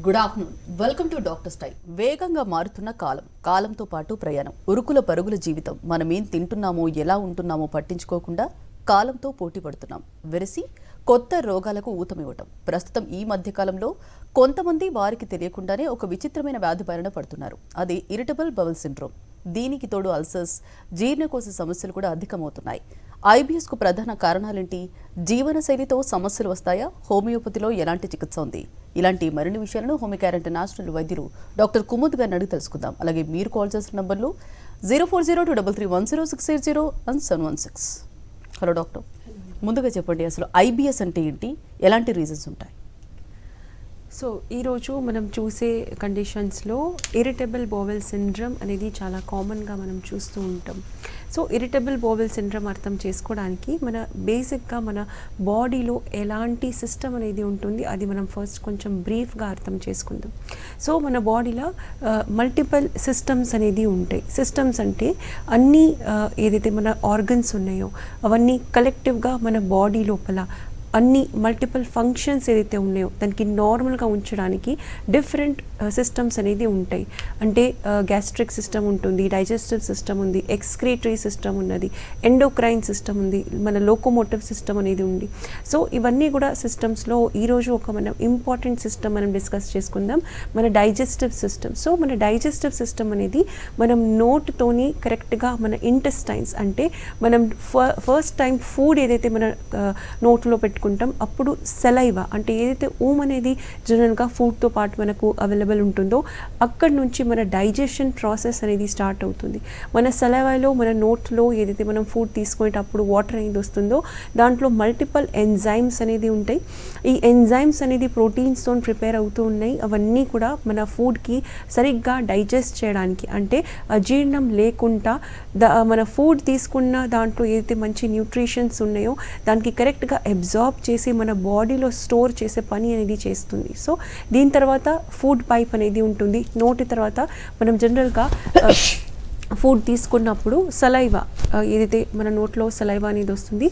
Good afternoon. Welcome to doctor style. వేగంగా మారుతున్న కాలంతో పాటు ప్రయాణం, ఉరుకుల పరుగుల జీవితం. మనమేం తింటున్నామో, ఎలా ఉంటున్నామో పట్టించుకోకుండా కాలంతో పోటీ పడుతున్నాం. వెరసి కొత్త రోగాలకు ఊతమివ్వటం. ప్రస్తుతం ఈ మధ్య కాలంలో కొంతమంది వారికి తెలియకుండానే ఒక విచిత్రమైన వ్యాధి బారిన పడుతున్నారు. అది ఇరిటబుల్ బౌల్ సిండ్రోమ్. దీనికి తోడు అల్సర్స్, జీర్ణకోశ సమస్యలు కూడా అధికమవుతున్నాయి. ఐబిఎస్కు ప్రధాన కారణాలేంటి? జీవనశైలితో సమస్యలు వస్తాయా? హోమియోపతిలో ఎలాంటి చికిత్స ఉంది? ఇలాంటి మరిన్ని విషయాలను హోమియోకేర్ ఇంటర్నేషనల్ వైద్యులు డాక్టర్ కుముద్ గారిని అడిగి తెలుసుకుందాం. అలాగే మీరు కాల్ చేసిన నంబర్లు 0402331060 and 716. హలో డాక్టర్, ముందుగా చెప్పండి, అసలు ఐబిఎస్ అంటే ఏంటి, ఎలాంటి రీజన్స్ ఉంటాయి? సో ఈరోజు మనం చూసే కండిషన్స్లో ఇరిటబుల్ బోవెల్ సిండ్రోమ్ అనేది చాలా కామన్గా మనం చూస్తూ ఉంటాం. సో ఇరిటబుల్ బోవెల్ సిండ్రోమ్ అర్థం చేసుకోవడానికి బేసిక్గా మన బాడీలో ఎలాంటి సిస్టమ్ అనేది ఉంటుంది అది మనం ఫస్ట్ కొంచెం బ్రీఫ్గా అర్థం చేసుకుందాం. సో మన బాడీలో మల్టిపుల్ సిస్టమ్స్ అనేది ఉంటాయి. సిస్టమ్స్ అంటే అన్నీ ఏదైతే మన ఆర్గన్స్ ఉన్నాయో అవన్నీ కలెక్టివ్గా మన బాడీ లోపల అన్ని మల్టిపుల్ ఫంక్షన్స్ ఏదైతే ఉన్నాయో దానికి నార్మల్గా ఉంచడానికి డిఫరెంట్ సిస్టమ్స్ అనేది ఉంటాయి. అంటే గ్యాస్ట్రిక్ సిస్టమ్ ఉంటుంది, డైజెస్టివ్ సిస్టమ్ ఉంది, ఎక్స్క్రీటరీ సిస్టమ్ ఉన్నది, ఎండోక్రైన్ సిస్టమ్ ఉంది, మన లోకోమోటివ్ సిస్టమ్ అనేది ఉంది. సో ఇవన్నీ కూడా సిస్టమ్స్లో ఈరోజు ఒక మనం ఇంపార్టెంట్ సిస్టమ్ మనం డిస్కస్ చేసుకుందాం, మన డైజెస్టివ్ సిస్టమ్. సో మన డైజెస్టివ్ సిస్టమ్ అనేది మనం నోట్తోని కరెక్ట్గా మన ఇంటెస్టైన్స్ అంటే మనం ఫస్ట్ టైం ఫుడ్ ఏదైతే మన నోట్లో పెట్టుకుంటాం అప్పుడు సెలైవా అంటే ఏదైతే ఊమ్ అనేది జనరల్గా ఫుడ్తో పాటు మనకు అవైలబుల్ ఉంటుందో అక్కడి నుంచి మన డైజెషన్ ప్రాసెస్ అనేది స్టార్ట్ అవుతుంది. మన సెలైవాలో మన నోట్లో ఏదైతే మనం ఫుడ్ తీసుకునేటప్పుడు వాటర్ అనేది వస్తుందో దాంట్లో మల్టిపుల్ ఎంజైమ్స్ అనేది ఉంటాయి. ఈ ఎంజైమ్స్ అనేది ప్రోటీన్స్తో ప్రిపేర్ అవుతూ ఉన్నాయి. అవన్నీ కూడా మన ఫుడ్కి సరిగ్గా డైజెస్ట్ చేయడానికి అంటే అజీర్ణం లేకుండా మన ఫుడ్ తీసుకున్న దాంట్లో ఏదైతే మంచి న్యూట్రిషన్స్ ఉన్నాయో దానికి కరెక్ట్గా అబ్జార్బ్ చేసి మన బాడీలో స్టోర్ చేసే పని అనేది చేస్తుంది. సో దీని తర్వాత ఫుడ్ పైప్ అనేది ఉంటుంది. నోటి తర్వాత మనం జనరల్గా ఫుడ్ తీసుకున్నప్పుడు సలైవా ఏదైతే మన నోట్లో సలైవా అనేది వస్తుంది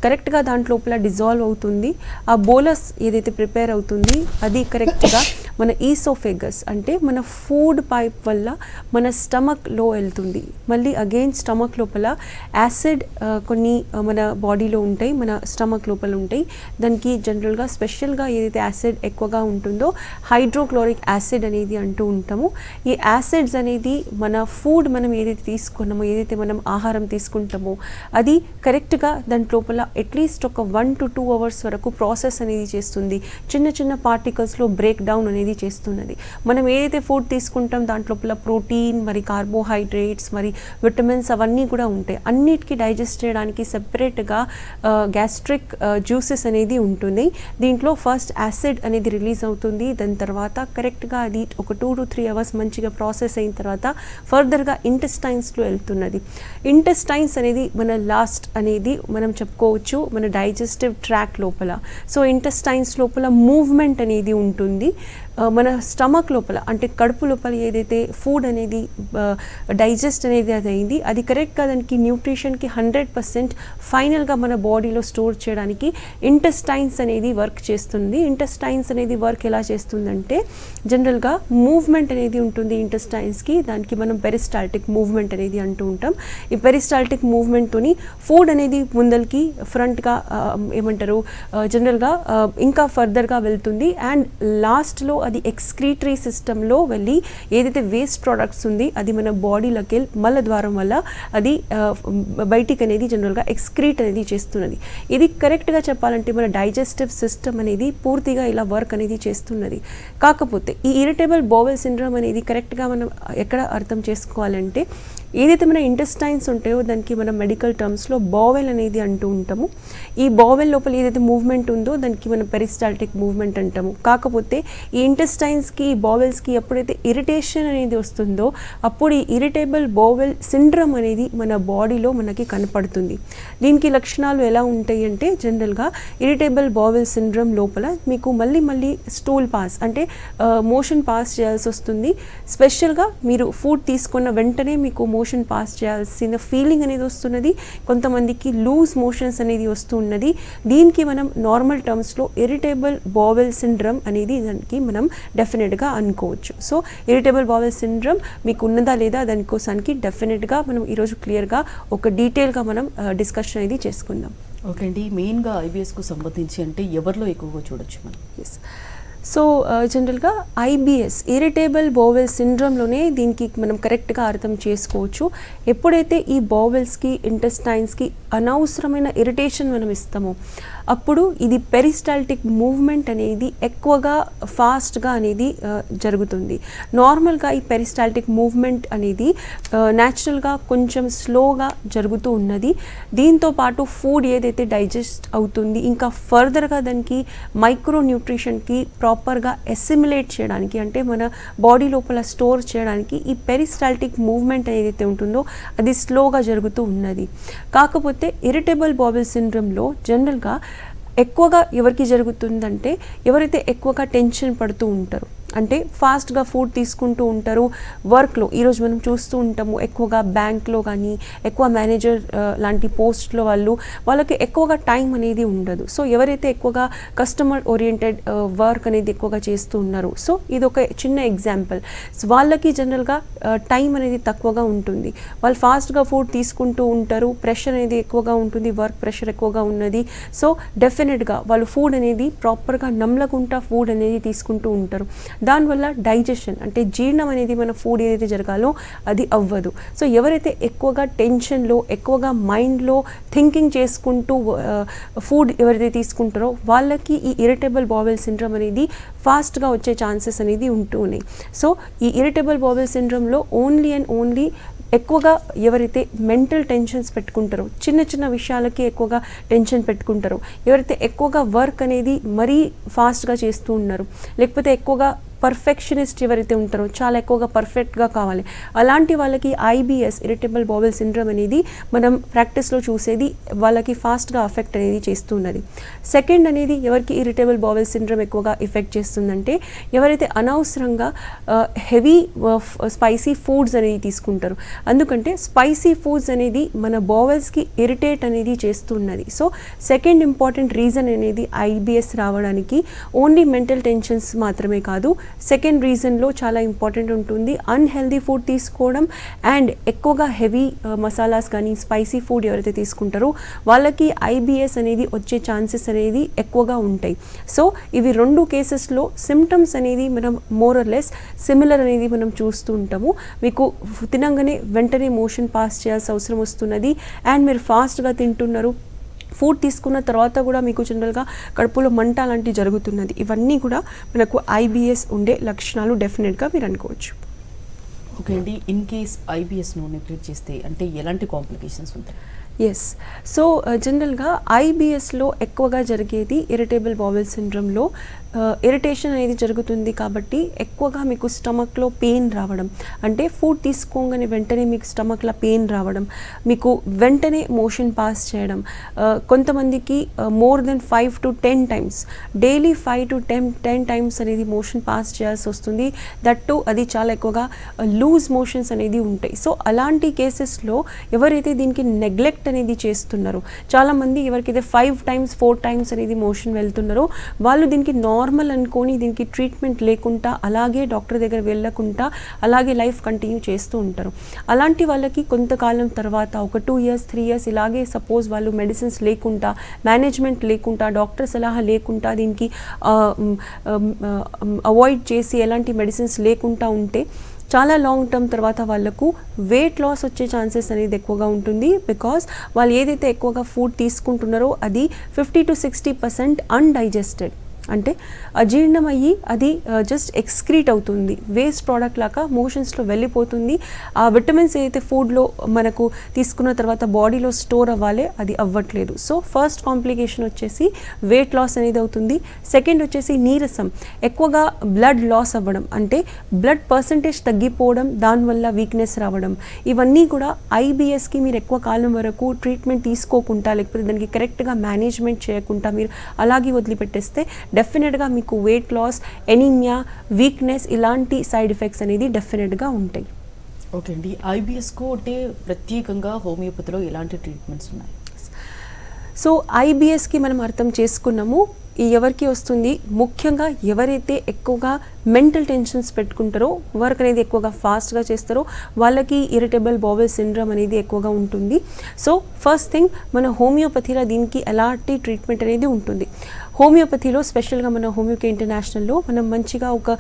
కరెక్ట్గా దాంట్లోపల డిజాల్వ్ అవుతుంది. ఆ బోలస్ ఏదైతే ప్రిపేర్ అవుతుంది అది కరెక్ట్గా మన ఈసోఫేగస్ అంటే మన ఫుడ్ పైప్ వల్ల మన స్టమక్లో వెళ్తుంది. మళ్ళీ అగైన్ స్టమక్ లోపల యాసిడ్ కొన్ని మన బాడీలో ఉంటాయి, మన స్టమక్ లోపల ఉంటాయి. దానికి జనరల్గా స్పెషల్గా ఏదైతే యాసిడ్ ఎక్కువగా ఉంటుందో హైడ్రోక్లోరిక్ యాసిడ్ అనేది అంటూ ఉంటాము. ఈ యాసిడ్స్ అనేది మన ఫుడ్ మనం ఏదైతే తీసుకున్నామో ఏదైతే మనం ఆహారం తీసుకుంటామో అది కరెక్ట్గా దాని లోపల అట్లీస్ట్ ఒక 1 to 2 hours వరకు ప్రాసెస్ అనేది చేస్తుంది. చిన్న చిన్న పార్టికల్స్లో బ్రేక్ డౌన్ అనేది చేస్తున్నది. మనం ఏదైతే ఫుడ్ తీసుకుంటాం దాంట్లోపల ప్రోటీన్ మరి కార్బోహైడ్రేట్స్ మరి విటమిన్స్ అవన్నీ కూడా ఉంటాయి. అన్నిటికీ డైజెస్ట్ చేయడానికి సెపరేట్గా గ్యాస్ట్రిక్ జ్యూసెస్ అనేది ఉంటుంది. దీంట్లో ఫస్ట్ యాసిడ్ అనేది రిలీజ్ అవుతుంది. దాని తర్వాత కరెక్ట్గా అది ఒక 2 to 3 hours మంచిగా ప్రాసెస్ అయిన తర్వాత ఫర్దర్గా ఇంటెస్టైన్స్లో వెళ్తున్నది. ఇంటెస్టైన్స్ అనేది మన లాస్ట్ అనేది మనం చెప్పుకోవచ్చు మన డైజెస్టివ్ ట్రాక్ లోపల. సో ఇంటెస్టైన్స్ లోపల మూవ్మెంట్ అనేది ఉంటుంది. మన స్టమక్ లోపల అంటే కడుపు లోపల ఏదైతే ఫుడ్ అనేది డైజెస్ట్ అనేది అది అయింది అది కరెక్ట్గా దానికి న్యూట్రిషన్కి 100% ఫైనల్గా మన బాడీలో స్టోర్ చేయడానికి ఇంటెస్టైన్స్ అనేది వర్క్ చేస్తుంది. ఇంటెస్టైన్స్ అనేది వర్క్ ఎలా చేస్తుందంటే జనరల్గా మూవ్మెంట్ అనేది ఉంటుంది ఇంటెస్టైన్స్కి. దానికి మనం పెరిస్టాల్టిక్ మూవ్మెంట్ అనేది అంటూ ఉంటాం. ఈ పెరిస్టాల్టిక్ మూవ్మెంట్తోని ఫుడ్ అనేది ముందరికి ఫ్రంట్గా ఏమంటారు జనరల్గా ఇంకా ఫర్దర్గా వెళ్తుంది. అండ్ లాస్ట్లో అది ఎక్స్క్రీటరీ సిస్టంలో వెళ్ళి ఏదైతే వేస్ట్ ప్రోడక్ట్స్ ఉంది అది మన బాడీలోకి మల ద్వారం వల్ల అది బయటికి అనేది జనరల్గా ఎక్స్క్రీట్ అనేది చేస్తున్నది. ఇది కరెక్ట్గా చెప్పాలంటే మన డైజెస్టివ్ సిస్టమ్ అనేది పూర్తిగా ఇలా వర్క్ అనేది చేస్తున్నది. కాకపోతే ఈ ఇరిటబుల్ బోవెల్ సిండ్రోమ్ అనేది కరెక్ట్గా మనం ఎక్కడ అర్థం చేసుకోవాలంటే ఏదైతే మన ఇంటెస్టైన్స్ ఉంటాయో దానికి మనం మెడికల్ టర్మ్స్లో బావెల్ అనేది అంటూ ఉంటాము. ఈ బావెల్ లోపల ఏదైతే మూవ్మెంట్ ఉందో దానికి మనం పెరిస్టాల్టిక్ మూవ్మెంట్ అంటాము. కాకపోతే ఈ ఇంటెస్టైన్స్కి ఈ బావెల్స్కి ఎప్పుడైతే ఇరిటేషన్ అనేది వస్తుందో అప్పుడు ఈ ఇరిటబుల్ బోవెల్ సిండ్రోమ్ అనేది మన బాడీలో మనకి కనపడుతుంది. దీనికి లక్షణాలు ఎలా ఉంటాయి అంటే జనరల్గా ఇరిటబుల్ బోవెల్ సిండ్రోమ్ లోపల మీకు మళ్ళీ స్టూల్ పాస్ అంటే మోషన్ పాస్ చేయాల్సి వస్తుంది. స్పెషల్గా మీరు ఫుడ్ తీసుకున్న వెంటనే మీకు మోషన్ పాస్ చేయాల్సిన ఫీలింగ్ అనేది వస్తున్నది, కొంతమందికి లూజ్ మోషన్స్ అనేది వస్తూ ఉన్నది. దీనికి మనం నార్మల్ టర్మ్స్లో ఇరిటేబుల్ బోవెల్ సిండ్రమ్ అనేది దానికి మనం డెఫినెట్గా అనుకోవచ్చు. సో ఇరిటేబుల్ బోవెల్ సిండ్రమ్ మీకు ఉన్నదా లేదా దానికోసానికి డెఫినెట్గా మనం ఈరోజు క్లియర్గా ఒక డీటెయిల్గా మనం డిస్కషన్ అనేది చేసుకుందాం. ఓకే అండి, మెయిన్గా ఐబిఎస్కు సంబంధించి అంటే ఎవరిలో ఎక్కువగా చూడొచ్చు మనం? ఎస్, సో జనరల్గా ఐబిఎస్ ఇరిటేబుల్ బోవెల్ సిండ్రోమ్లోనే దీనికి మనం కరెక్ట్గా అర్థం చేసుకోవచ్చు. ఎప్పుడైతే ఈ బోవెల్స్కి ఇంటెస్టైన్స్కి అనవసరమైన ఇరిటేషన్ మనం ఇస్తామో అప్పుడు ఇది పెరిస్టాల్టిక్ మూవ్మెంట్ అనేది ఎక్కువగా ఫాస్ట్గా అనేది జరుగుతుంది. నార్మల్గా ఈ పెరిస్టాల్టిక్ మూవ్మెంట్ అనేది న్యాచురల్గా కొంచెం స్లోగా జరుగుతూ ఉన్నది. దీంతో పాటు ఫుడ్ ఏదైతే డైజెస్ట్ అవుతుంది ఇంకా ఫర్దర్గా దానికి మైక్రో న్యూట్రిషన్కి ప్రాపర్గా ఎసిమిలేట్ చేయడానికి అంటే మన బాడీ లోపల స్టోర్ చేయడానికి ఈ పెరిస్టాల్టిక్ మూవ్మెంట్ ఏదైతే ఉంటుందో అది స్లోగా జరుగుతూ ఉన్నది. కాకపోతే ఇరిటేబుల్ బోవెల్ సిండ్రోమ్లో జనరల్గా ఎక్కువగా ఎవరికి జరుగుతుందంటే ఎవరైతే ఎక్కువగా టెన్షన్ పడుతూ ఉంటారో, అంటే ఫాస్ట్గా ఫుడ్ తీసుకుంటూ ఉంటారు వర్క్లో. ఈరోజు మనం చూస్తూ ఉంటాము ఎక్కువగా బ్యాంక్లో కానీ ఎక్కువ మేనేజర్ లాంటి పోస్ట్లో వాళ్ళకి ఎక్కువగా టైం అనేది ఉండదు. సో ఎవరైతే ఎక్కువగా కస్టమర్ ఓరియంటెడ్ వర్క్ అనేది ఎక్కువగా చేస్తూ ఉన్నారు, సో ఇది ఒక చిన్న ఎగ్జాంపుల్. వాళ్ళకి జనరల్గా టైం అనేది తక్కువగా ఉంటుంది, వాళ్ళు ఫాస్ట్గా ఫుడ్ తీసుకుంటూ ఉంటారు, ప్రెషర్ అనేది ఎక్కువగా ఉంటుంది, వర్క్ ప్రెషర్ ఎక్కువగా ఉన్నది. సో డెఫినెట్గా వాళ్ళు ఫుడ్ అనేది ప్రాపర్గా నమ్మలకుండా ఫుడ్ అనేది తీసుకుంటూ ఉంటారు. దానివల్ల డైజెషన్ అంటే జీర్ణం అనేది మన ఫుడ్ ఏదైతే జరగాలో అది అవ్వదు. సో ఎవరైతే ఎక్కువగా టెన్షన్లో ఎక్కువగా మైండ్లో థింకింగ్ చేసుకుంటూ ఫుడ్ ఎవరైతే తీసుకుంటారో వాళ్ళకి ఈ ఇరిటేబుల్ బోవెల్ సిండ్రోమ్ అనేది ఫాస్ట్గా వచ్చే ఛాన్సెస్ అనేది ఉంటూ ఉన్నాయి. సో ఈ ఇరిటేబుల్ బోవెల్ సిండ్రోమ్లో ఓన్లీ అండ్ ఓన్లీ ఎక్కువగా ఎవరైతే మెంటల్ టెన్షన్స్ పెట్టుకుంటారో, చిన్న చిన్న విషయాలకి ఎక్కువగా టెన్షన్ పెట్టుకుంటారో, ఎవరైతే ఎక్కువగా వర్క్ అనేది మరీ ఫాస్ట్గా చేస్తూ ఉన్నారు, లేకపోతే ఎక్కువగా పర్ఫెక్షనిస్ట్ ఎవరైతే ఉంటారో చాలా ఎక్కువగా పర్ఫెక్ట్గా కావాలి, అలాంటి వాళ్ళకి ఐబిఎస్ ఇరిటేబుల్ బోవెల్ సిండ్రోమ్ అనేది మనం ప్రాక్టీస్లో చూసేది వాళ్ళకి ఫాస్ట్గా అఫెక్ట్ అనేది చేస్తున్నది. సెకండ్ అనేది ఎవరికి ఇరిటేబుల్ బోవెల్ సిండ్రోమ్ ఎక్కువగా ఎఫెక్ట్ చేస్తుందంటే ఎవరైతే అనవసరంగా హెవీ స్పైసీ ఫుడ్స్ అనేది తీసుకుంటారు. అందుకంటే స్పైసీ ఫుడ్స్ అనేది మన బోవెల్స్కి ఇరిటేట్ అనేది చేస్తున్నది. సో సెకండ్ ఇంపార్టెంట్ రీజన్ అనేది ఐబిఎస్ రావడానికి ఓన్లీ మెంటల్ టెన్షన్స్ మాత్రమే కాదు, సెకండ్ రీజన్లో చాలా ఇంపార్టెంట్ ఉంటుంది అన్హెల్దీ ఫుడ్ తీసుకోవడం అండ్ ఎక్కువగా హెవీ మసాలాస్ కానీ స్పైసీ ఫుడ్ ఎవరైతే తీసుకుంటారో వాళ్ళకి ఐబిఎస్ అనేది వచ్చే ఛాన్సెస్ అనేది ఎక్కువగా ఉంటాయి. సో ఇవి రెండు కేసెస్లో సిమ్టమ్స్ అనేది మనం మోర్ ఆర్ లెస్ సిమిలర్ అనేది మనం చూస్తూ ఉంటాము. మీకు తినంగానే వెంటనే మోషన్ పాస్ చేయాల్సిన అవసరం వస్తున్నది అండ్ మీరు ఫాస్ట్గా తింటున్నారు, ఫుడ్ తీసుకున్న తర్వాత కూడా మీకు జనరల్గా కడుపులో మంట లాంటివి జరుగుతున్నది. ఇవన్నీ కూడా మనకు ఐబిఎస్ ఉండే లక్షణాలు డెఫినెట్గా మీరు అనుకోవచ్చు. ఓకే అండి, ఇన్ కేస్ ఐబిఎస్ను నెగ్లెక్ట్ చేస్తే అంటే ఎలాంటి కాంప్లికేషన్స్ ఉంటాయి? ఎస్, సో జనరల్గా ఐబిఎస్లో ఎక్కువగా జరిగేది ఇరిటేబుల్ బోవెల్ సిండ్రోమ్లో ఇరిటేషన్ అనేది జరుగుతుంది కాబట్టి ఎక్కువగా మీకు స్టమక్లో పెయిన్ రావడం, అంటే ఫుడ్ తీసుకోగానే వెంటనే మీకు స్టమక్లో పెయిన్ రావడం, మీకు వెంటనే మోషన్ పాస్ చేయడం, కొంతమందికి more than 5 to 10 times daily 5 to 10 times అనేది మోషన్ పాస్ చేయాల్సి వస్తుంది. దట్టు అది చాలా ఎక్కువగా లూజ్ మోషన్స్ అనేది ఉంటాయి. సో అలాంటి కేసెస్లో ఎవరైతే దీనికి నెగ్లెక్ట్ అనేది చేస్తున్నారో, చాలామంది ఎవరికైతే 5 times 4 times అనేది మోషన్ వెళ్తున్నారో వాళ్ళు దీనికి నార్మల్ అనుకొని దీనికి ట్రీట్మెంట్ లేకుండా అలాగే డాక్టర్ దగ్గర వెళ్ళకుండా అలాగే లైఫ్ కంటిన్యూ చేస్తూ ఉంటారు. అలాంటి వాళ్ళకి కొంతకాలం తర్వాత ఒక 2 years 3 years ఇలాగే సపోజ్ వాళ్ళు మెడిసిన్స్ లేకుండా మేనేజ్మెంట్ లేకుండా డాక్టర్ సలహా లేకుండా దీనికి అవాయిడ్ చేసి ఎలాంటి మెడిసిన్స్ లేకుండా ఉంటే చాలా లాంగ్ టర్మ్ తర్వాత వాళ్ళకు వెయిట్ లాస్ వచ్చే ఛాన్సెస్ అనేది ఎక్కువగా ఉంటుంది. బికాస్ వాళ్ళు ఏదైతే ఎక్కువగా ఫుడ్ తీసుకుంటున్నారో అది 50 to 60% అన్డైజెస్టెడ్, అంటే అజీర్ణం అయ్యి అది జస్ట్ ఎక్స్క్రీట్ అవుతుంది, వేస్ట్ ప్రోడక్ట్ లాగా మోషన్స్లో వెళ్ళిపోతుంది. ఆ విటమిన్స్ ఏదైతే ఫుడ్లో మనకు తీసుకున్న తర్వాత బాడీలో స్టోర్ అవ్వాలి అది అవ్వట్లేదు. సో ఫస్ట్ కాంప్లికేషన్ వచ్చేసి వెయిట్ లాస్ అనేది అవుతుంది. సెకండ్ వచ్చేసి నీరసం, ఎక్కువగా బ్లడ్ లాస్ అవ్వడం, అంటే బ్లడ్ పర్సంటేజ్ తగ్గిపోవడం, దానివల్ల వీక్నెస్ రావడం. ఇవన్నీ కూడా ఐబిఎస్కి మీరు ఎక్కువ కాలం వరకు ట్రీట్మెంట్ తీసుకోకుండా లేకపోతే దానికి కరెక్ట్గా మేనేజ్మెంట్ చేయకుండా మీరు అలాగే వదిలిపెట్టేస్తే డెఫినెట్గా మీకు వెయిట్ లాస్, ఎనీమియా, వీక్నెస్ ఇలాంటి సైడ్ ఎఫెక్ట్స్ అనేది డెఫినెట్గా ఉంటాయి. ఓకే అండి, ఐబిఎస్కు అంటే ప్రత్యేకంగా హోమియోపతిలో ఎలాంటి ట్రీట్మెంట్స్ ఉన్నాయి? సో ఐబిఎస్కి మనం అర్థం చేసుకున్నాము, ఈ ఎవరికి వస్తుంది, ముఖ్యంగా ఎవరైతే ఎక్కువగా మెంటల్ టెన్షన్స్ పెట్టుకుంటారో, వర్క్ అనేది ఎక్కువగా ఫాస్ట్గా చేస్తారో వాళ్ళకి ఇరిటబుల్ బౌవెల్ సిండ్రోమ్ అనేది ఎక్కువగా ఉంటుంది. సో ఫస్ట్ థింగ్, మన హోమియోపతిలో దీనికి ఎలాంటి ట్రీట్మెంట్ అనేది ఉంటుంది. హోమియోపతిలో స్పెషల్గా మన హోమియోకే ఇంటర్నేషనల్లో మనం మంచిగా ఒక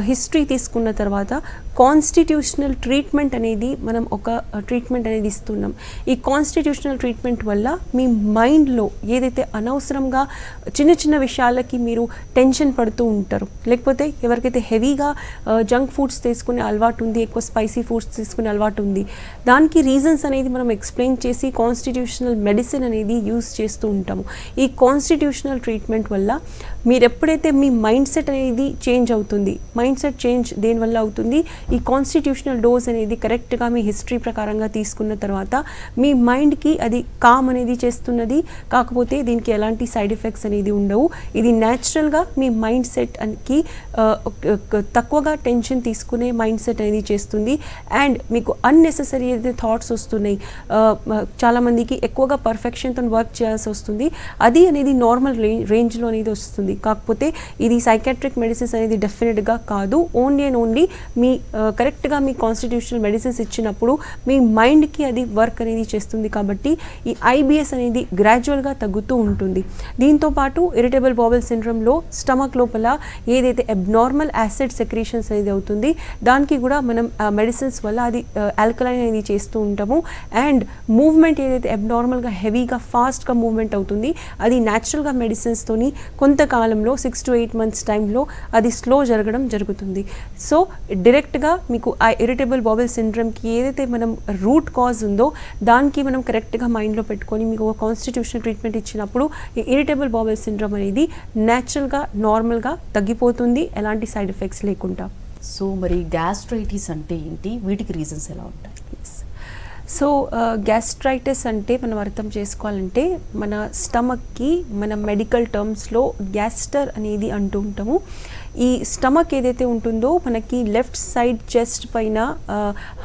హిస్టరీ తీసుకున్న తర్వాత కాన్స్టిట్యూషనల్ ట్రీట్మెంట్ అనేది మనం ఒక ట్రీట్మెంట్ అనేది ఇస్తున్నాం. ఈ కాన్స్టిట్యూషనల్ ట్రీట్మెంట్ వల్ల మీ మైండ్లో ఏదైతే అనవసరంగా చిన్న చిన్న విషయాలకి మీరు టెన్షన్ పడుతూ ఉంటారు, లేకపోతే ఎవరికైతే హెవీగా జంక్ ఫుడ్స్ తీసుకునే అలవాటు ఉంది, ఎక్కువ స్పైసీ ఫుడ్స్ తీసుకునే అలవాటు ఉంది, దానికి రీజన్స్ అనేది మనం ఎక్స్ప్లెయిన్ చేసి కాన్స్టిట్యూషనల్ మెడిసిన్ అనేది యూస్ చేస్తూ ఉంటాము. ఈ కాన్స్టిట్యూషనల్ ట్రీట్మెంట్ వల్ల మీరు ఎప్పుడైతే మీ మైండ్ సెట్ అనేది చేంజ్ అవుతుంది, మైండ్ సెట్ చేంజ్ దేనివల్ల అవుతుంది, ఈ కాన్స్టిట్యూషనల్ డోస్ అనేది కరెక్ట్గా మీ హిస్టరీ ప్రకారంగా తీసుకున్న తర్వాత మీ మైండ్కి అది కామ్ అనేది చేస్తున్నది. కాకపోతే దీనికి ఎలాంటి సైడ్ ఎఫెక్ట్స్ అనేది ఉండవు. ఇది న్యాచురల్గా మీ మైండ్ సెట్కి తక్కువగా టెన్షన్ తీసుకునే మైండ్ సెట్ అనేది చేస్తుంది. అండ్ మీకు అన్నెసెసరీ ఏదైతే థాట్స్ వస్తున్నాయి, చాలామందికి ఎక్కువగా పర్ఫెక్షన్తో వర్క్ చేయాల్సి వస్తుంది, అది అనేది నార్మల్ రేంజ్లో అనేది వస్తుంది. కాకపోతే ఇది సైకాట్రిక్ మెడిసిన్స్ అనేది డెఫినెట్గా కాదు. ఓన్లీ అండ్ ఓన్లీ మీ కరెక్ట్గా మీ కాన్స్టిట్యూషనల్ మెడిసిన్స్ ఇచ్చినప్పుడు మీ మైండ్కి అది వర్క్ అనేది చేస్తుంది. కాబట్టి ఈ ఐబిఎస్ అనేది గ్రాడ్యువల్గా తగ్గుతూ ఉంటుంది. దీంతోపాటు ఇరిటబుల్ బౌవెల్ సిండ్రోమ్లో స్టమక్ లోపల ఏదైతే అబ్నార్మల్ యాసిడ్ సెక్రీషన్స్ అనేది అవుతుంది, దానికి కూడా మనం మెడిసిన్స్ వల్ల అది ఆల్కలైన్ అనేది చేస్తూ ఉంటాము. అండ్ మూవ్మెంట్ ఏదైతే అబ్నార్మల్గా హెవీగా ఫాస్ట్గా మూవ్మెంట్ అవుతుంది, అది న్యాచురల్గా మెడిసిన్స్తోని కొంతకాలంలో 6 to 8 months టైంలో అది స్లో జరగడం జరుగుతుంది. సో డైరెక్ట్గా మీకు ఆ ఇరిటబుల్ బౌవెల్ సిండ్రోమ్కి ఏదైతే మనం రూట్ కాజ్ ఉందో దానికి మనం కరెక్ట్గా మైండ్లో పెట్టుకొని మీకు ఒక కాన్స్టిట్యూషనల్ ట్రీట్మెంట్ ఇచ్చినప్పుడు ఈ ఇరిటబుల్ బౌవెల్ సిండ్రోమ్ అనేది న్యాచురల్గా నార్మల్గా తగ్గిపోతుంది, ఎలాంటి సైడ్ ఎఫెక్ట్స్ లేకుండా. సో మరి గ్యాస్ట్రైటిస్ అంటే ఏంటి, వీటికి రీజన్స్ ఎలా ఉంటాయి? సో గ్యాస్ట్రైటిస్ అంటే మనం అర్థం చేసుకోవాలంటే మన స్టమక్కి మన మెడికల్ టర్మ్స్లో గ్యాస్టర్ అనేది అంటూ ఉంటాము. ఈ స్టమక్ ఏదైతే ఉంటుందో మనకి లెఫ్ట్ సైడ్ చెస్ట్ పైన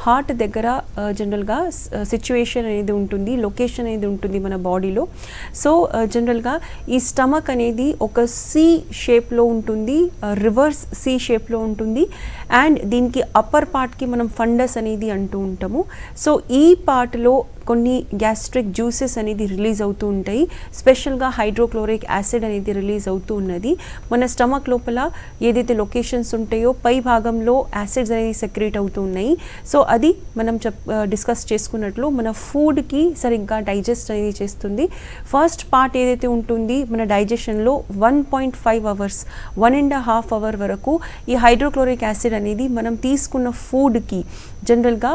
హార్ట్ దగ్గర జనరల్గా సిచ్యువేషన్ అనేది ఉంటుంది, లొకేషన్ అనేది ఉంటుంది మన బాడీలో. సో జనరల్గా ఈ స్టమక్ అనేది ఒక సి షేప్లో ఉంటుంది, రివర్స్ సి షేప్లో ఉంటుంది. అండ్ దీనికి అప్పర్ పార్ట్కి మనం ఫండస్ అనేది అంటూ ఉంటాము. సో ఈ పార్ట్లో కొన్ని గ్యాస్ట్రిక్ జ్యూసెస్ అనేది రిలీజ్ అవుతూ ఉంటాయి. స్పెషల్గా హైడ్రోక్లోరిక్ యాసిడ్ అనేది రిలీజ్ అవుతూ ఉన్నది. మన స్టమక్ లోపల ఏదైతే లొకేషన్స్ ఉంటాయో పై భాగంలో యాసిడ్స్ అనేది సెక్రేట్ అవుతూ ఉన్నాయి. సో అది మనం డిస్కస్ చేసుకున్నట్లు మన ఫుడ్కి సరిగ్గా డైజెస్ట్ అనేది చేస్తుంది. ఫస్ట్ పార్ట్ ఏదైతే ఉంటుంది మన డైజెషన్లో 1.5 hours 1.5 hour వరకు ఈ హైడ్రోక్లోరిక్ యాసిడ్ అనేది మనం తీసుకున్న ఫుడ్కి జనరల్గా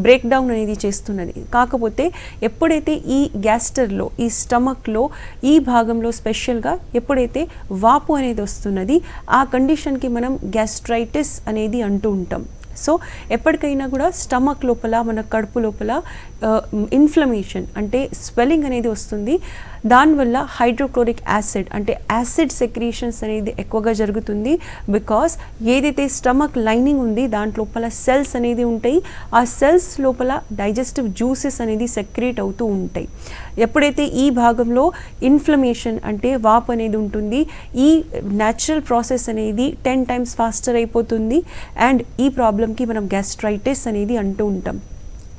బ్రేక్ డౌన్ అనేది చేస్తున్నది. కాకపోతే ఎప్పుడైతే ఈ గ్యాస్టర్లో ఈ స్టమక్లో ఈ భాగంలో స్పెషల్గా ఎప్పుడైతే వాపు అనేది వస్తున్నది ఆ కండిషన్కి మనం గ్యాస్ట్రైటిస్ అనేది అంటూ ఉంటాం. సో ఎప్పటికైనా కూడా స్టమక్ లోపల మన కడుపు లోపల ఇన్ఫ్లమేషన్ అంటే స్వెల్లింగ్ అనేది వస్తుంది. దానివల్ల హైడ్రోక్లోరిక్ యాసిడ్ అంటే యాసిడ్ సెక్రీషన్స్ అనేది ఎక్కువగా జరుగుతుంది. బికాస్ ఏదైతే స్టమక్ లైనింగ్ ఉంది దాంట్లోపల సెల్స్ అనేది ఉంటాయి, ఆ సెల్స్ లోపల డైజెస్టివ్ జ్యూసెస్ అనేది సెక్రేట్ అవుతూ ఉంటాయి. ఎప్పుడైతే ఈ భాగంలో ఇన్ఫ్లమేషన్ అంటే వాపు అనేది ఉంటుంది, ఈ న్యాచురల్ ప్రాసెస్ అనేది 10 times ఫాస్టర్ అయిపోతుంది. అండ్ ఈ ప్రాబ్లంకి మనం గ్యాస్ట్రైటిస్ అనేది అంటూ ఉంటాం.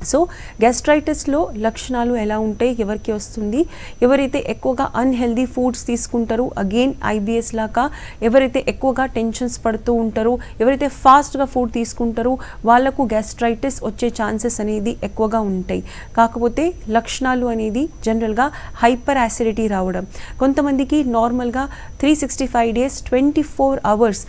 సో గ్యాస్ట్రైటిస్లో లక్షణాలు ఎలా ఉంటాయి, ఎవరికి వస్తుంది, ఎవరైతే ఎక్కువగా అన్హెల్దీ ఫుడ్స్ తీసుకుంటారు, అగైన్ ఐబిఎస్ లాగా ఎవరైతే ఎక్కువగా టెన్షన్స్ పడుతూ ఉంటారు, ఎవరైతే ఫాస్ట్గా ఫుడ్ తీసుకుంటారో వాళ్ళకు గ్యాస్ట్రైటిస్ వచ్చే ఛాన్సెస్ అనేది ఎక్కువగా ఉంటాయి. కాకపోతే లక్షణాలు అనేది జనరల్గా హైపర్ యాసిడిటీ రావడం, కొంతమందికి నార్మల్గా 365 days 24 hours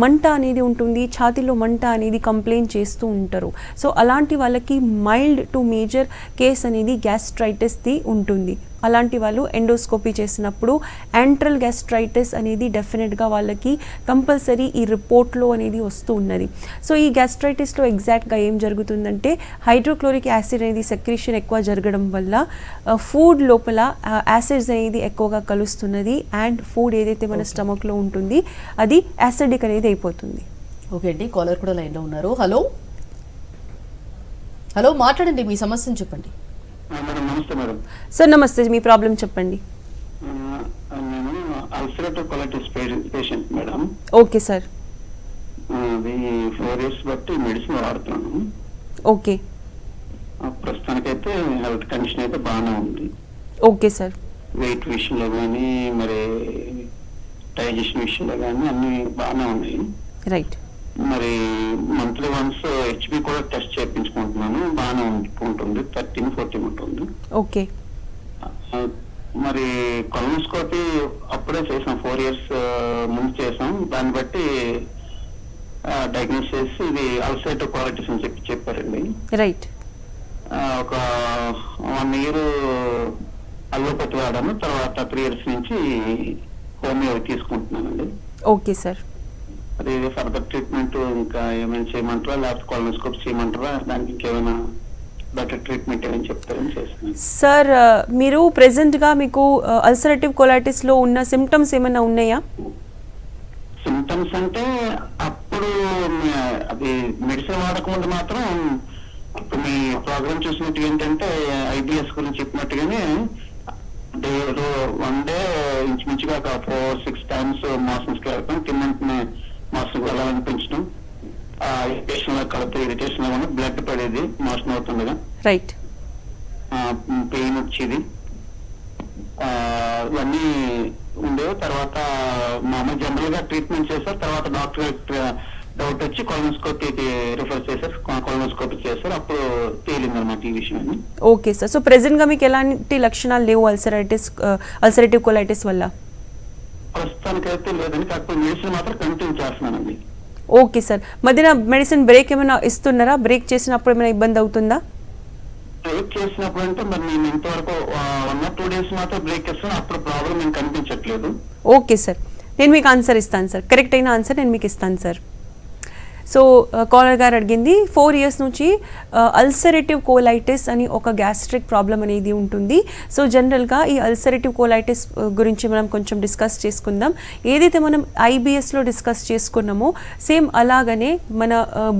మంట అనేది ఉంటుంది, ఛాతీలో మంట అనేది కంప్లైంట్ చేస్తూ ఉంటారు. సో అలాంటి వాళ్ళకి మైల్డ్ టు మేజర్ కేస్ అనేది గ్యాస్ట్రైటిస్ది ఉంటుంది. అలాంటి వాళ్ళు ఎండోస్కోపీ చేసినప్పుడు యాంట్రల్ గ్యాస్ట్రైటిస్ అనేది డెఫినెట్గా వాళ్ళకి కంపల్సరీ ఈ రిపోర్ట్లో అనేది వస్తూ ఉన్నది. సో ఈ గ్యాస్ట్రైటిస్లో ఎగ్జాక్ట్గా ఏం జరుగుతుందంటే హైడ్రోక్లోరిక్ యాసిడ్ అనేది సెక్రీషన్ ఎక్కువ జరగడం వల్ల ఫుడ్ లోపల యాసిడ్స్ అనేది ఎక్కువగా కలుస్తున్నది. అండ్ ఫుడ్ ఏదైతే మన స్టమక్లో ఉంటుంది అది యాసిడిక్ అనేది అయిపోతుంది. ఓకే అండి, కాలర్ కూడా లైన్లో ఉన్నారు. హలో హలో, మాట్లాడండి, మీ సమస్యను చెప్పండి. మేడం నమస్తే మేడం. సార్ నమస్తే, మీ ప్రాబ్లం చెప్పండి. నేను ulcerative colitis patient madam. Okay sir. అది 4 years బట్టి మెడిసిన్ వాడుతున్నాను. ఓకే. ప్రస్తుతానికైతే హెల్త్ కండిషన్ అయితే బాగానే ఉంది. Okay sir. వెయిట్ విషయంలో కానీ మరి డైజెషన్ విషయంలో కానీ అన్ని బాగానే ఉన్నాయి. రైట్. మరి మంత్లీ వన్స్ హెచ్బి కూడా టెస్ట్ చేయించుకుంటున్నాను, బాగానే ఉంటుంది, 13-14 ఉంటుంది. ఓకే. మరి కొలనోస్కోపీ అప్పుడే చేసాం, 4 years ముందు చేసాం. దాన్ని బట్టి డయాగ్నోస్ చేసి ఇది అల్సరేటివ్ కొలైటిస్ అని చెప్పారండి. రైట్. ఒక 1 year అల్లోపతి వాడాను, తర్వాత 3 years నుంచి హోమియో తీసుకుంటున్నానండి. Okay sir. అది ఫర్దర్ ట్రీట్మెంట్ ఇంకా ఏమైనా చేయమంటారా, లేకపోతే కొలనోస్కోపీ చేయమంటారా, దానికి ఇంకేమైనా బెటర్ ట్రీట్మెంట్ ఏమైనా చెప్తారని చేస్తున్నాను. సార్ మీరు ప్రెసెంట్గా మీకు అల్సరేటివ్ కొలైటిస్లో ఉన్న సిమ్టమ్స్ ఏమైనా ఉన్నాయా? సిమ్టమ్స్ అంటే అప్పుడు అది మెడిసిన్ వాడకముందు మాత్రం ఇప్పుడు మీ ప్రోగ్రామ్ చూసినట్టు ఏంటంటే ఐబిఎస్ గురించి చెప్పినట్టుగానే వన్ డే ఇంచుమించుగా ఒక 4-6 times మోషన్స్ కి వెళ్తాం, తిన్నంటనే మోషన్ వెళ్ళాలనిపించడం, ఇరిటేషన్ కడుపు ఇరిటేషన్ గా బ్లడ్ పడేది మోషన్ అవుతుండగా. రైట్. పెయిన్ వచ్చేది, ఇవన్నీ ఉండేవి. తర్వాత మామూలు జనరల్ గా ట్రీట్మెంట్ చేశారు. తర్వాత డాక్టర్ డౌట్ వచ్చి కొలనోస్కోపీకి రిఫర్ చేశారు, కొలనోస్కోపీ చేశారు. అప్పుడు తేలింది అనమాట ఈ విషయం. Okay sir. సో ప్రెసెంట్గా మీకు ఎలాంటి లక్షణాలు లేవు అల్సరేటివ్ కొలైటిస్ వల్ల? ప్రస్తుతానికైతే లేదని, కాకపోతే మెడిసిన్ మాత్రం కంటిన్యూ చేస్తున్నానండి. Okay sir. మధ్యన మెడిసిన్ బ్రేక్ ఏమైనా ఇస్తున్నారా? బ్రేక్ చేసినప్పుడు ఏమైనా ఇబ్బంది అవుతుందా? బ్రేక్ చేసినప్పుడు అంటే మరి నేను ఇంతవరకు 1 or 2 days మాత్రం బ్రేక్ ఇస్తాను, అప్పుడు ప్రాబ్లం ఏం కనిపించట్లేదు. ఓకే సార్, నేను మీకు ఆన్సర్ ఇస్తాను సార్, కరెక్ట్ అయిన ఆన్సర్ నేను మీకు ఇస్తాను సార్. సో కాలర్ గారు అడిగింది 4 years నుంచి అల్సరేటివ్ కోలైటిస్ అని ఒక గ్యాస్ట్రిక్ ప్రాబ్లం అనేది ఉంటుంది. సో జనరల్గా ఈ అల్సరేటివ్ కోలైటిస్ గురించి మనం కొంచెం డిస్కస్ చేసుకుందాం. ఏదైతే మనం ఐబిఎస్లో డిస్కస్ చేసుకున్నామో సేమ్ అలాగనే మన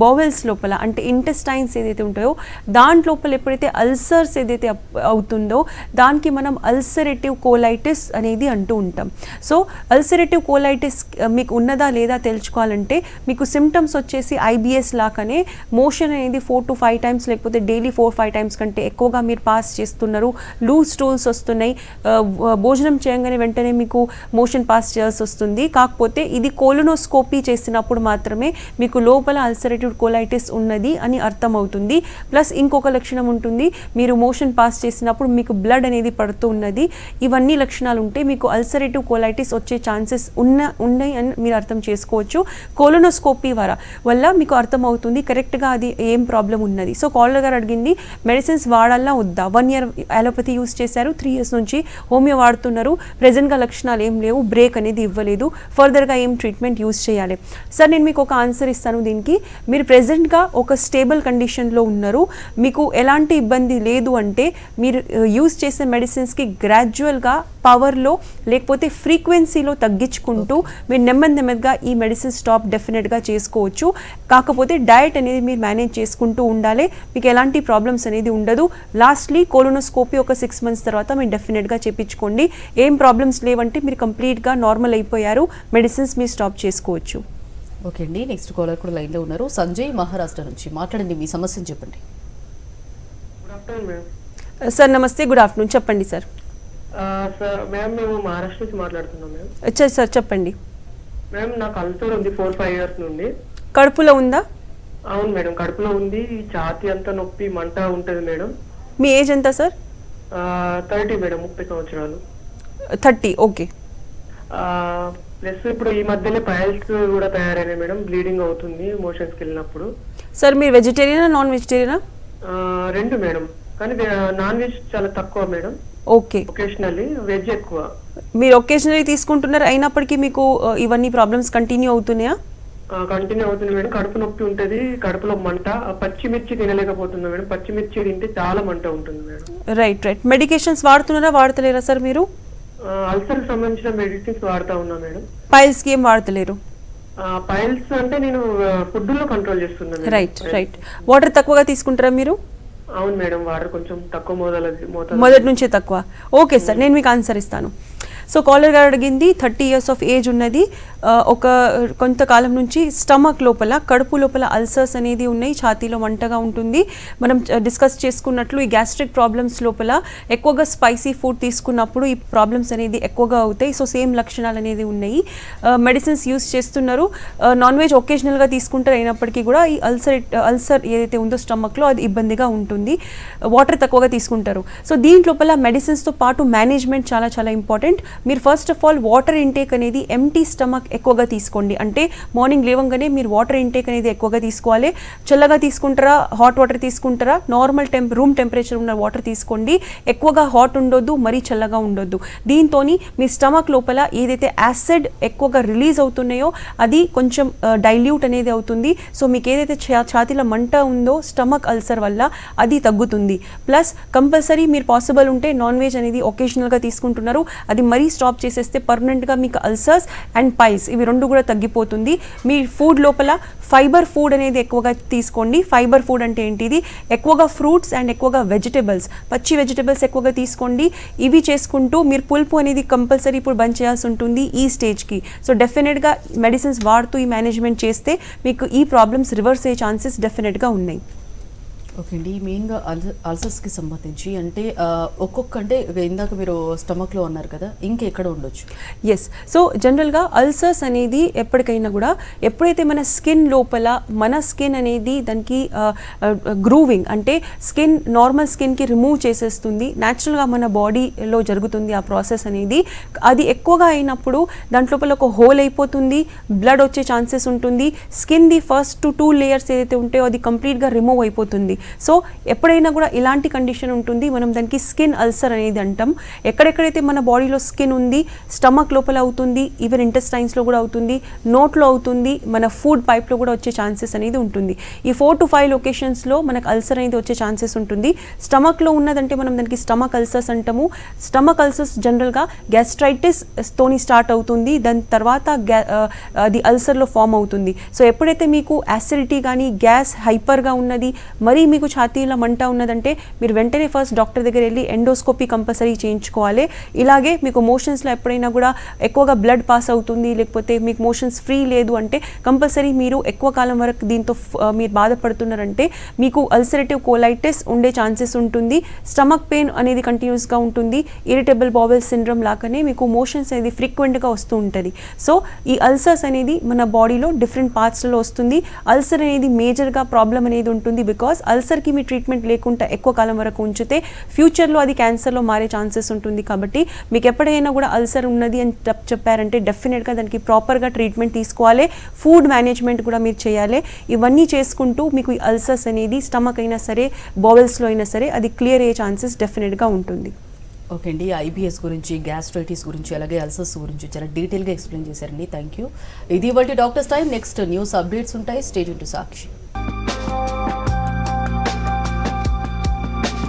బోవెల్స్ లోపల అంటే ఇంటెస్టైన్స్ ఏదైతే ఉంటాయో దాంట్ లోపల ఎప్పుడైతే అల్సర్స్ ఏదైతే అవుతుందో దానికి మనం అల్సరేటివ్ కోలైటిస్ అనేది అంటూ ఉంటాం. సో అల్సరేటివ్ కోలైటిస్ మీకు ఉన్నదా లేదా తెలుసుకోవాలంటే మీకు సిమ్టమ్స్ వచ్చేసి ఐబిఎస్ లాగానే మోషన్ అనేది 4 to 5 times లేకపోతే డైలీ 4-5 times కంటే ఎక్కువగా మీరు పాస్ చేస్తున్నారు, లూజ్ స్టూల్స్ వస్తున్నాయి, భోజనం చేయగానే వెంటనే మీకు మోషన్ పాస్ చేయాల్సి వస్తుంది. కాకపోతే ఇది కోలనోస్కోపీ చేసినప్పుడు మాత్రమే మీకు లోపల అల్సరేటివ్ కోలైటిస్ ఉన్నది అని అర్థమవుతుంది. ప్లస్ ఇంకొక లక్షణం ఉంటుంది, మీరు మోషన్ పాస్ చేసినప్పుడు మీకు బ్లడ్ అనేది పడుతూ ఉన్నది. ఇవన్నీ లక్షణాలు ఉంటే మీకు అల్సరేటివ్ కోలైటిస్ వచ్చే ఛాన్సెస్ ఉన్నాయి అని మీరు అర్థం చేసుకోవచ్చు. కోలనోస్కోపీ వల్ల మీకు అర్థమవుతుంది కరెక్ట్గా అది ఏం ప్రాబ్లం ఉన్నది. సో కాలర్ గారు అడిగింది మెడిసిన్స్ వాడాలా వద్దా? 1 year అలోపతి యూస్ చేశారు, 3 years నుంచి హోమియో వాడుతున్నారు, ప్రెజెంట్గా లక్షణాలు ఏం లేవు, బ్రేక్ అనేది ఇవ్వలేదు, ఫర్దర్గా ఏం ట్రీట్మెంట్ యూస్ చేయాలి? సార్ నేను మీకు ఒక ఆన్సర్ ఇస్తాను దీనికి. మీరు ప్రెజెంట్గా ఒక స్టేబుల్ కండిషన్లో ఉన్నారు, మీకు ఎలాంటి ఇబ్బంది లేదు అంటే మీరు యూస్ చేసే మెడిసిన్స్కి గ్రాడ్యువల్గా పవర్లో లేకపోతే ఫ్రీక్వెన్సీలో తగ్గించుకుంటూ మీరు నెమ్మదిగా ఈ మెడిసిన్ స్టాప్ డెఫినెట్గా చేసుకోవచ్చు. కాకపోతే డయట్ అనేది మీరు మేనేజ్ చేసుకుంటూ ఉండాలి, మీకు ఎలాంటి ప్రాబ్లమ్స్ అనేది ఉండదు. లాస్ట్లీ కోలోనోస్కోపీ ఒక 6 months తర్వాత మీరు డెఫినెట్గా చేయించుకోండి. ఏం ప్రాబ్లమ్స్ లేవంటే మీరు కంప్లీట్గా నార్మల్ అయిపోయారు, మెడిసిన్స్ మీరు స్టాప్ చేసుకోవచ్చు. ఓకే అండి, నెక్స్ట్ కాలర్ కూడా లైన్లో ఉన్నారు. సంజయ్ మహారాష్ట్ర నుంచి మాట్లాడండి, మీ సమస్యను చెప్పండి. Good afternoon ma'am. సార్ నమస్తే, గుడ్ ఆఫ్టర్నూన్, చెప్పండి సార్. సార్ మ్యామ్ మేము మహారాష్ట్ర నుంచి మాట్లాడుతున్నాం మ్యామ్. వచ్చా సార్, చెప్పండి. మ్యామ్ నాకు అల్సర్ ఉంది 4-5 years నుండి. కడుపులో ఉందా? అవును మేడం, కడుపులో ఉంది, ఛాతీ అంతా నొప్పి మంట ఉంటుంది మేడం. మీ ఏజ్ ఎంత సార్? 30 మేడం, 30 సంవత్సరాలు. 30. ఓకే. ప్లస్ ఇప్పుడు ఈ మధ్యలో పైల్స్ కూడా తయారైనాయి మేడం, బ్లీడింగ్ అవుతుంది మోషన్స్కి వెళ్ళినప్పుడు. సార్ మీరు వెజిటేరియనా నాన్ వెజిటేరియనా? 2 మేడం, కానీ నాన్ వెజ్ చాలా తక్కువ మేడం. ఓకే. ఒకేషనల్లీ వెజ్ ఎక్కువ. మీరు ఒకేషనల్లీ తీసుకుంటున్నారు, అయినప్పటికీ మీకు ఇవన్నీ ప్రాబ్లమ్స్ కంటిన్యూ అవుతున్నాయా? కంటిన్యూ అవుతుంది మేడం. కడుపు నొప్పి ఉంటుంది, కడుపులో మంట, పచ్చిమిర్చి తినలేకపోతున్నా మేడం, పచ్చిమిర్చి తింటే చాలా మంట ఉంటుంది మేడం. రైట్. మెడికేషన్స్ వాడుతున్నారా వాడతలేరా సార్ మీరు? అల్సర్ సంబంధించిన మెడిసిన్స్ వాడుతా ఉన్నా మేడం. పైల్స్ కి ఏం వాడతలేరు? పైల్స్ అంటే నేను ఫుడ్ లో కంట్రోల్ చేస్తున్నాను. రైట్. వాటర్ తక్కువగా తీసుకుంటారా మీరు? అవును మేడం, వాటర్ కొంచెం తక్కువ మోతాదు. మొదటి నుంచే తక్కువ. ఓకే సార్, నేను మీకు ఆన్సర్ ఇస్తాను. సో కాలర్ గారు అడిగింది 30 years ఆఫ్ ఏజ్ ఉన్నది, ఒక కొంతకాలం నుంచి స్టమక్ లోపల కడుపు లోపల అల్సర్స్ అనేది ఉన్నాయి, ఛాతీలో మంటగా ఉంటుంది. మనం డిస్కస్ చేసుకున్నట్లు ఈ గ్యాస్ట్రిక్ ప్రాబ్లమ్స్ లోపల ఎక్కువగా స్పైసీ ఫుడ్ తీసుకున్నప్పుడు ఈ ప్రాబ్లమ్స్ అనేది ఎక్కువగా అవుతాయి. సో సేమ్ లక్షణాలు అనేది ఉన్నాయి. మెడిసిన్స్ యూస్ చేస్తున్నారు, నాన్ వెజ్ ఒకేషనల్గా తీసుకుంటారు, అయినప్పటికీ కూడా ఈ అల్సర్ ఏదైతే ఉందో స్టమక్లో అది ఇబ్బందిగా ఉంటుంది. వాటర్ తక్కువగా తీసుకుంటారు. సో దీంట్లోపల మెడిసిన్స్తో పాటు మేనేజ్మెంట్ చాలా చాలా ఇంపార్టెంట్. మీరు first of all water intake అనేది ఎంటీ స్టమక్ ఎక్కువగా తీసుకోండి. అంటే మార్నింగ్ లేవంగానే మీరు వాటర్ ఇంటేక్ అనేది ఎక్కువగా తీసుకోవాలి. చల్లగా తీసుకుంటారా, హాట్ వాటర్ తీసుకుంటారా, నార్మల్ రూమ్ టెంపరేచర్ ఉన్న వాటర్ తీసుకోండి. ఎక్కువగా హాట్ ఉండొద్దు, మరీ చల్లగా ఉండొద్దు. దీంతో మీ స్టమక్ లోపల ఏదైతే యాసిడ్ ఎక్కువగా రిలీజ్ అవుతున్నాయో అది కొంచెం డైల్యూట్ అనేది అవుతుంది. సో మీకు ఏదైతే ఛాతీలో మంట ఉందో స్టమక్ అల్సర్ వల్ల అది తగ్గుతుంది. ప్లస్ కంపల్సరీ మీరు పాసిబుల్ ఉంటే నాన్ వెజ్ అనేది ఒకేషనల్గా తీసుకుంటున్నారు, అది మరీ స్టాప్ చేసేస్తే పర్మనెంట్గా మీకు అల్సర్స్ అండ్ పైల్స్ ఇవి రెండు కూడా తగ్గిపోతుంది. మీ ఫుడ్ లోపల ఫైబర్ ఫుడ్ అనేది ఎక్కువగా తీసుకోండి. ఫైబర్ ఫుడ్ అంటే ఏంటిది, ఎక్కువగా ఫ్రూట్స్ అండ్ ఎక్కువగా వెజిటబుల్స్, పచ్చి వెజిటబుల్స్ ఎక్కువగా తీసుకోండి. ఇవి చేసుకుంటూ మీరు పులుపు అనేది కంపల్సరీ ఇప్పుడు బంద్ చేయాల్సి ఉంటుంది ఈ స్టేజ్కి. సో డెఫినెట్గా మెడిసిన్స్ వాడుతూ ఈ మేనేజ్మెంట్ చేస్తే మీకు ఈ ప్రాబ్లమ్స్ రివర్స్ అయ్యే ఛాన్సెస్ డెఫినెట్గా ఉన్నాయి. ఓకే అండి, మెయిన్గా అల్సర్స్కి సంబంధించి అంటే అంటే ఇందాక మీరు స్టమక్లో అన్నారు కదా, ఇంకెక్కడ ఉండొచ్చు? ఎస్, సో జనరల్గా అల్సర్స్ అనేది ఎప్పటికైనా కూడా ఎప్పుడైతే మన స్కిన్ లోపల మన స్కిన్ అనేది దానికి గ్రూవింగ్ అంటే స్కిన్ నార్మల్ స్కిన్కి రిమూవ్ చేసేస్తుంది, న్యాచురల్గా మన బాడీలో జరుగుతుంది ఆ ప్రాసెస్ అనేది. అది ఎక్కువగా అయినప్పుడు దాంట్లోపల ఒక హోల్ అయిపోతుంది, బ్లడ్ వచ్చే ఛాన్సెస్ ఉంటుంది, స్కిన్ది ఫస్ట్ 2 layers ఏదైతే ఉంటాయో అది కంప్లీట్గా రిమూవ్ అయిపోతుంది. సో ఎప్పుడైనా కూడా ఇలాంటి కండిషన్ ఉంటుంది, మనం దానికి స్కిన్ అల్సర్ అనేది అంటాం. ఎక్కడెక్కడైతే మన బాడీలో స్కిన్ ఉంది, స్టమక్ లోపల అవుతుంది, ఈవెన్ ఇంటెస్టైన్స్లో కూడా అవుతుంది, నోట్లో అవుతుంది, మన ఫుడ్ పైప్లో కూడా వచ్చే ఛాన్సెస్ అనేది ఉంటుంది. ఈ 4 to 5 లొకేషన్స్లో మనకు అల్సర్ అనేది వచ్చే ఛాన్సెస్ ఉంటుంది. స్టమక్లో ఉన్నదంటే మనం దానికి స్టమక్ అల్సర్స్ అంటాము. స్టమక్ అల్సర్స్ జనరల్గా గ్యాస్ట్రైటిస్ తోని స్టార్ట్ అవుతుంది, దాని తర్వాత అది అల్సర్లో ఫామ్ అవుతుంది. సో ఎప్పుడైతే మీకు యాసిడిటీ కానీ గ్యాస్ హైపర్గా ఉన్నది, మరీ మీకు ఛాతీలో మంట ఉన్నదంటే మీరు వెంటనే ఫస్ట్ డాక్టర్ దగ్గర వెళ్ళి ఎండోస్కోపీ కంపల్సరీ చేయించుకోవాలి. ఇలాగే మీకు మోషన్స్లో ఎప్పుడైనా కూడా ఎక్కువగా బ్లడ్ పాస్ అవుతుంది, లేకపోతే మీకు మోషన్స్ ఫ్రీ లేదు అంటే కంపల్సరీ మీరు ఎక్కువ కాలం వరకు దీంతో మీరు బాధపడుతున్నారంటే మీకు అల్సరేటివ్ కోలైటిస్ ఉండే ఛాన్సెస్ ఉంటుంది. స్టమక్ పెయిన్ అనేది కంటిన్యూస్గా ఉంటుంది. ఇరిటబుల్ బౌవెల్ సిండ్రోమ్ లాగానే మీకు మోషన్స్ అనేది ఫ్రీక్వెంట్గా వస్తూ ఉంటుంది. సో ఈ అల్సర్స్ అనేది మన బాడీలో డిఫరెంట్ పార్ట్స్లో వస్తుంది. అల్సర్ అనేది మేజర్గా ప్రాబ్లం అనేది ఉంటుంది. బికాస్ అల్సర్కి మీ ట్రీట్మెంట్ లేకుండా ఎక్కువ కాలం వరకు ఉంచితే ఫ్యూచర్లో అది క్యాన్సర్లో మారే ఛాన్సెస్ ఉంటుంది. కాబట్టి మీకు ఎప్పుడైనా కూడా అల్సర్ ఉన్నది అని చెప్పారంటే డెఫినెట్గా దానికి ప్రాపర్గా ట్రీట్మెంట్ తీసుకోవాలి. ఫుడ్ మేనేజ్మెంట్ కూడా మీరు చేయాలి. ఇవన్నీ చేసుకుంటూ మీకు ఈ అల్సర్స్ అనేది స్టమక్ అయినా సరే బౌవెల్స్లో అయినా సరే అది క్లియర్ అయ్యే ఛాన్సెస్ డెఫినెట్గా ఉంటుంది. ఓకే అండి, ఐబిఎస్ గురించి, గ్యాస్ట్రైటిస్ గురించి, అలాగే అల్సర్స్ గురించి చాలా డీటెయిల్గా ఎక్స్ప్లెయిన్ చేశారండి. Thank you. ఇది బట్టి doctors time. Next news updates ఉంటాయి. Stay tune to Sakshi.